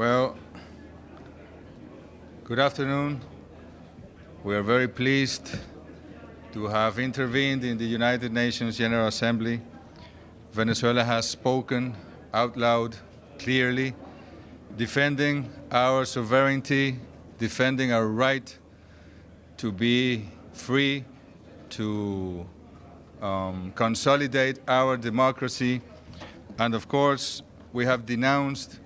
Well, good afternoon. We are very pleased to have intervened in the United Nations General Assembly. Venezuela has spoken out loud, clearly, defending our sovereignty, defending our right to be free, to consolidate our democracy. And of course, we have denounced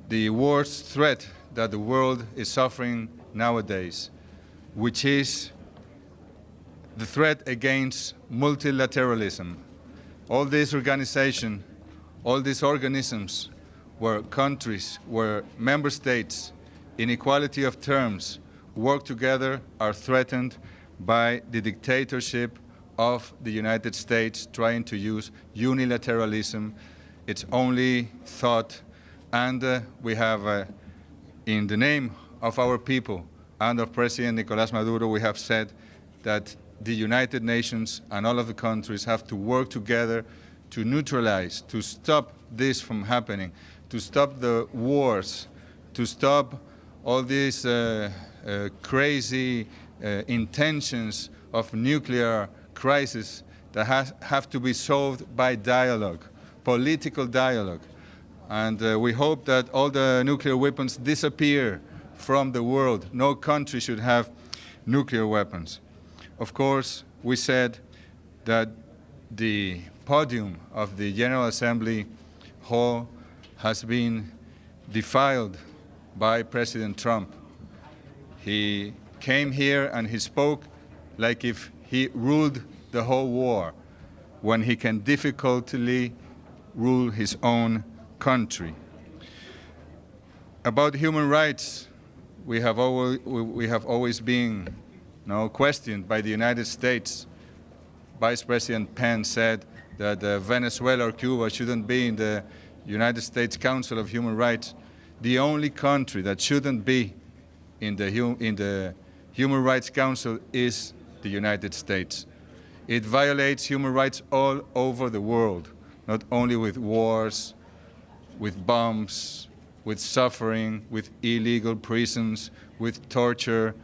the worst threat that the world is suffering nowadays, which is the threat against multilateralism. All these organizations, all these organisms where countries, where member states, in equality of terms, work together are threatened by the dictatorship of the United States trying to use unilateralism, its only thought. And we have, in the name of our people and of President Nicolás Maduro, we have said that the United Nations and all of the countries have to work together to neutralize, to stop this from happening, to stop the wars, to stop all these crazy intentions of nuclear crisis that have to be solved by dialogue, political dialogue. And we hope that all the nuclear weapons disappear from the world. No country should have nuclear weapons. Of course, we said that the podium of the General Assembly hall has been defiled by President Trump. He came here and he spoke like if he ruled the whole war, when he can difficultly rule his own country. About human rights, we have always been questioned by the United States. Vice President Pence said that Venezuela or Cuba shouldn't be in the United States Council of Human Rights. The only country that shouldn't be in the Human Rights Council is the United States. It violates human rights all over the world, not only with wars, with bombs, with suffering, with illegal prisons, with torture.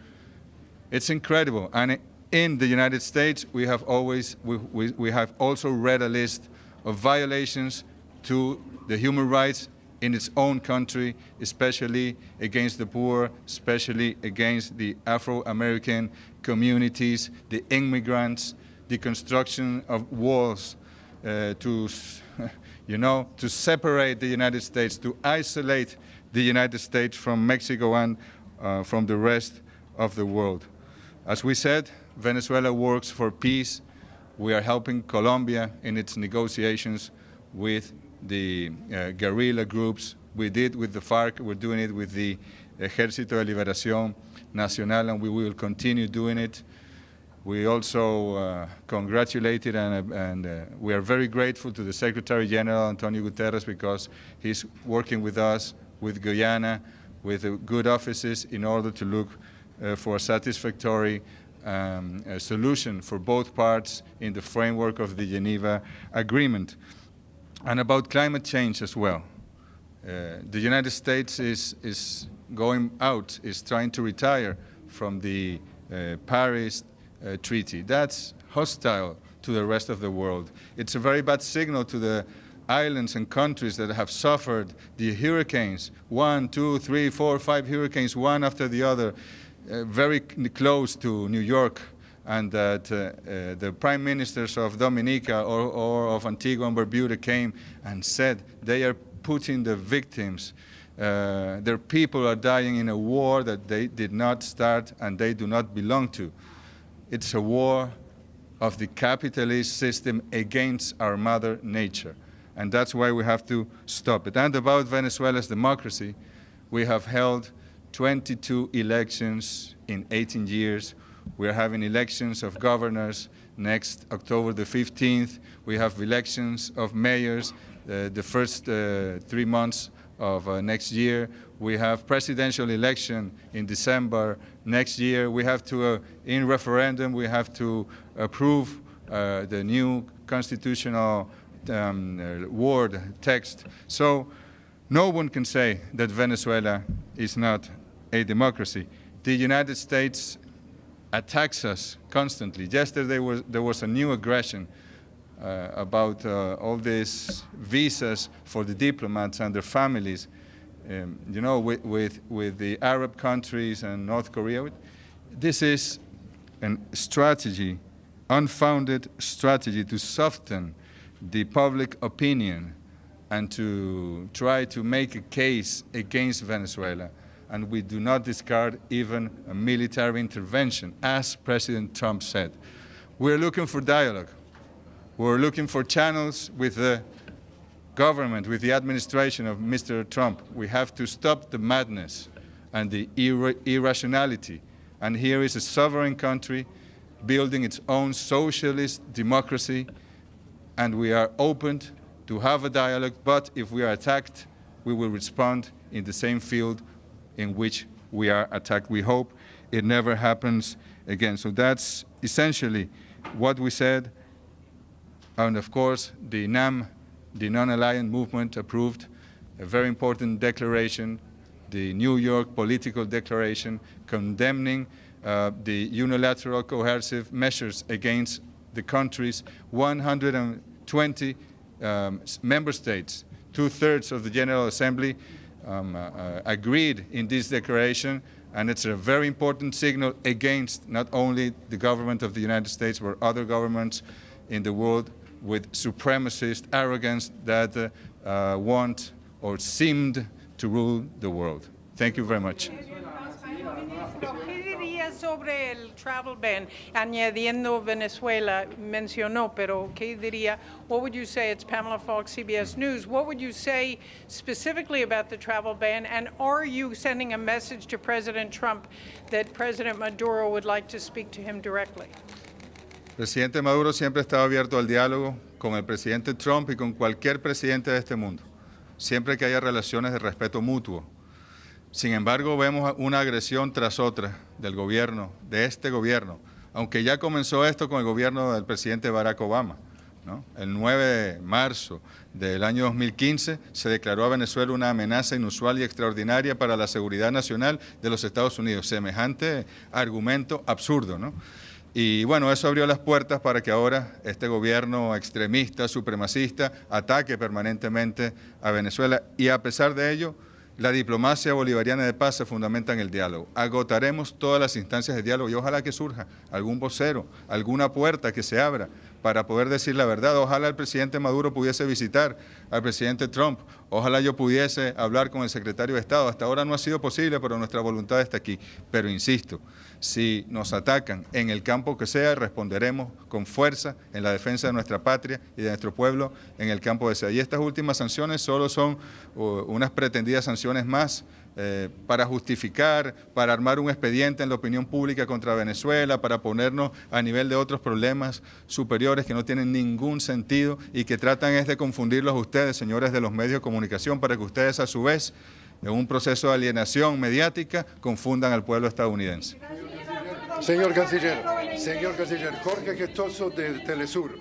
It's incredible. And in the United States, we have also read a list of violations to the human rights in its own country, especially against the poor, especially against the Afro-American communities, the immigrants, the construction of walls to separate the United States, to isolate the United States from Mexico and from the rest of the world. As we said, Venezuela works for peace. We are helping Colombia in its negotiations with the guerrilla groups. We did with the FARC, we're doing it with the Ejército de Liberación Nacional, and we will continue doing it. We also congratulated and we are very grateful to the Secretary General, Antonio Guterres, because he's working with us, with Guyana, with good offices in order to look for a satisfactory solution for both parts in the framework of the Geneva Agreement. And about climate change as well. The United States is going out, is trying to retire from the Paris Treaty. That's hostile to the rest of the world. It's a very bad signal to the islands and countries that have suffered the hurricanes, 1, 2, 3, 4, 5 hurricanes, one after the other, very close to New York, and that the prime ministers of Dominica or of Antigua and Barbuda came and said they are putting the victims, their people are dying in a war that they did not start and they do not belong to. It's a war of the capitalist system against our mother nature. And that's why we have to stop it. And about Venezuela's democracy, we have held 22 elections in 18 years. We are having elections of governors next October the 15th. We have elections of mayors the first 3 months of next year. We have presidential election in December next year. We have to, in referendum, we have to approve the new constitutional word text. So No one can say that Venezuela is not a democracy. The United States attacks us constantly. Yesterday there was a new aggression about all these visas for the diplomats and their families, you know, with the Arab countries and North Korea. This is a strategy, unfounded strategy to soften the public opinion and to try to make a case against Venezuela. And we do not discard even a military intervention, as President Trump said. We're looking for dialogue. We're looking for channels with the government, with the administration of Mr. Trump. We have to stop the madness and the irrationality. And here is a sovereign country building its own socialist democracy, and we are open to have a dialogue, but if we are attacked, we will respond in the same field in which we are attacked. We hope it never happens again. So that's essentially what we said. And of course, the NAM, the Non-Aligned Movement, approved a very important declaration, the New York Political Declaration, condemning the unilateral coercive measures against the country's 120 member states. 2/3 of the General Assembly agreed in this declaration, and it's a very important signal against not only the government of the United States, but other governments in the world with supremacist arrogance that want or seemed to rule the world. Thank you very much. ¿Qué diría sobre el travel ban? Añadiendo Venezuela, mencionó, pero ¿qué diría? What would you say? It's Pamela Falk, CBS News. What would you say specifically about the travel ban? And are you sending a message to President Trump that President Maduro would like to speak to him directly? El presidente Maduro siempre estaba abierto al diálogo con el presidente Trump y con cualquier presidente de este mundo, siempre que haya relaciones de respeto mutuo. Sin embargo, vemos una agresión tras otra del gobierno, de este gobierno, aunque ya comenzó esto con el gobierno del presidente Barack Obama, ¿no? El 9 de marzo del año 2015 se declaró a Venezuela una amenaza inusual y extraordinaria para la seguridad nacional de los Estados Unidos. Semejante argumento absurdo, ¿no? Y bueno, eso abrió las puertas para que ahora este gobierno extremista, supremacista, ataque permanentemente a Venezuela. Y a pesar de ello, la diplomacia bolivariana de paz se fundamenta en el diálogo. Agotaremos todas las instancias de diálogo y ojalá que surja algún vocero, alguna puerta que se abra para poder decir la verdad. Ojalá el presidente Maduro pudiese visitar al presidente Trump. Ojalá yo pudiese hablar con el secretario de Estado. Hasta ahora no ha sido posible, pero nuestra voluntad está aquí. Pero insisto, si nos atacan en el campo que sea, responderemos con fuerza en la defensa de nuestra patria y de nuestro pueblo en el campo que sea. Y estas últimas sanciones solo son unas pretendidas sanciones más para justificar, para armar un expediente en la opinión pública contra Venezuela, para ponernos a nivel de otros problemas superiores que no tienen ningún sentido y que tratan es de confundirlos a ustedes, señores de los medios de comunicación, para que ustedes a su vez, en un proceso de alienación mediática, confundan al pueblo estadounidense. Señor Canciller, Jorge Gestoso del Telesur.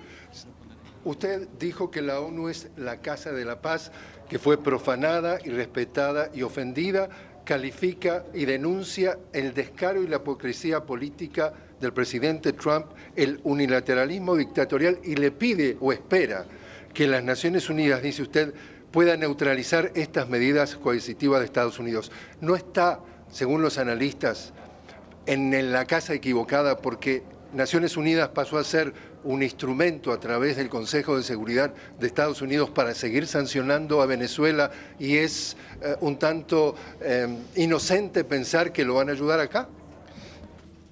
Usted dijo que la ONU es la Casa de la Paz, que fue profanada, irrespetada y ofendida, califica y denuncia el descaro y la hipocresía política del presidente Trump, el unilateralismo dictatorial y le pide o espera que las Naciones Unidas, dice usted, pueda neutralizar estas medidas coercitivas de Estados Unidos. No está, según los analistas, en la casa equivocada porque Naciones Unidas pasó a ser un instrumento a través del Consejo de Seguridad de Estados Unidos para seguir sancionando a Venezuela y es un tanto inocente pensar que lo van a ayudar acá.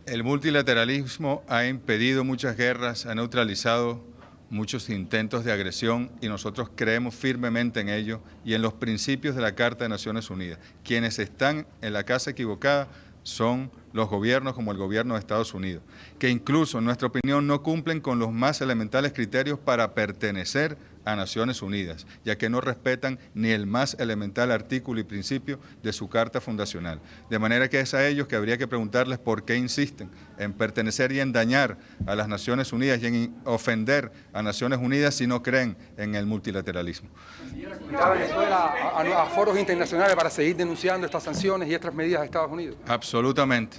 El multilateralismo ha impedido muchas guerras, ha neutralizado muchos intentos de agresión y nosotros creemos firmemente en ello y en los principios de la Carta de Naciones Unidas. Quienes están en la casa equivocada son los gobiernos como el gobierno de Estados Unidos, que incluso, en nuestra opinión, no cumplen con los más elementales criterios para pertenecer a Naciones Unidas, ya que no respetan ni el más elemental artículo y principio de su Carta Fundacional. De manera que es a ellos que habría que preguntarles por qué insisten en pertenecer y en dañar a las Naciones Unidas y en ofender a Naciones Unidas si no creen en el multilateralismo. ¿A Venezuela a foros internacionales para seguir denunciando estas sanciones y estas medidas de Estados Unidos? Absolutamente.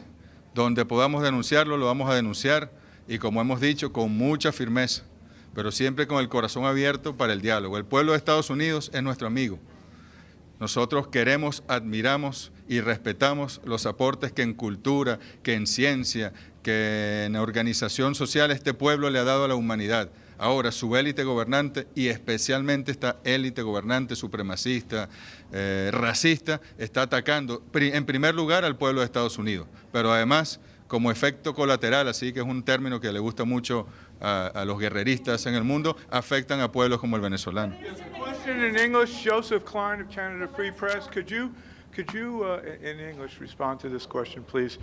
Donde podamos denunciarlo, lo vamos a denunciar y, como hemos dicho, con mucha firmeza, pero siempre con el corazón abierto para el diálogo. El pueblo de Estados Unidos es nuestro amigo. Nosotros queremos, admiramos y respetamos los aportes que en cultura, que en ciencia, que en organización social este pueblo le ha dado a la humanidad. Ahora su élite gobernante, y especialmente esta élite gobernante supremacista, racista, está atacando en primer lugar al pueblo de Estados Unidos, pero además como efecto colateral, así que es un término que le gusta mucho a los guerreristas en el mundo, afectan a pueblos como el venezolano. Question in English, Joseph Klein of Canada Free Press. Could you in English respond to this question, please?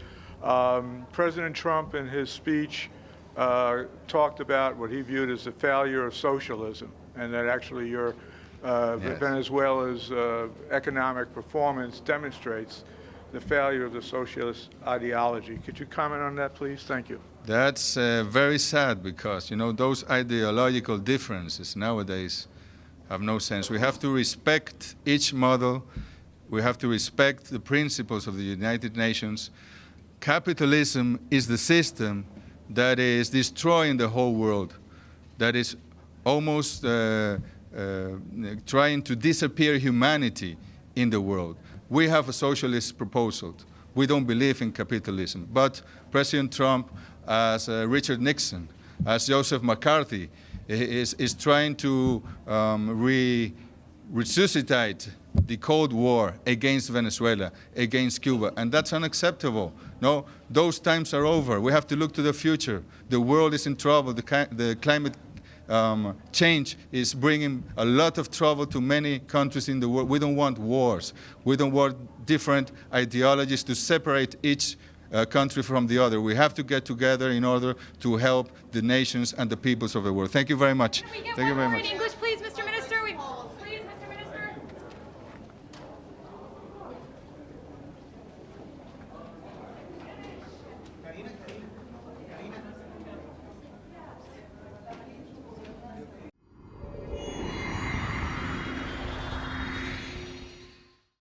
President Trump in his speech talked about what he viewed as the failure of socialism, and that actually your Yes. Venezuela's economic performance demonstrates the failure of the socialist ideology. Could you comment on that, please? Thank you. That's very sad because, you know, those ideological differences nowadays have no sense. We have to respect each model. We have to respect the principles of the United Nations. Capitalism is the system that is destroying the whole world, that is almost trying to disappear humanity in the world. We have a socialist proposal. We don't believe in capitalism. But President Trump, as Richard Nixon, as Joseph McCarthy, is trying to resuscitate the Cold War against Venezuela, against Cuba, and that's unacceptable. No, those times are over. We have to look to the future. The world is in trouble. The climate change is bringing a lot of trouble to many countries in the world. We don't want wars. We don't want different ideologies to separate each country from the other. We have to get together in order to help the nations and the peoples of the world. Thank you very much. Can we get Thank you one very more much. in English, please?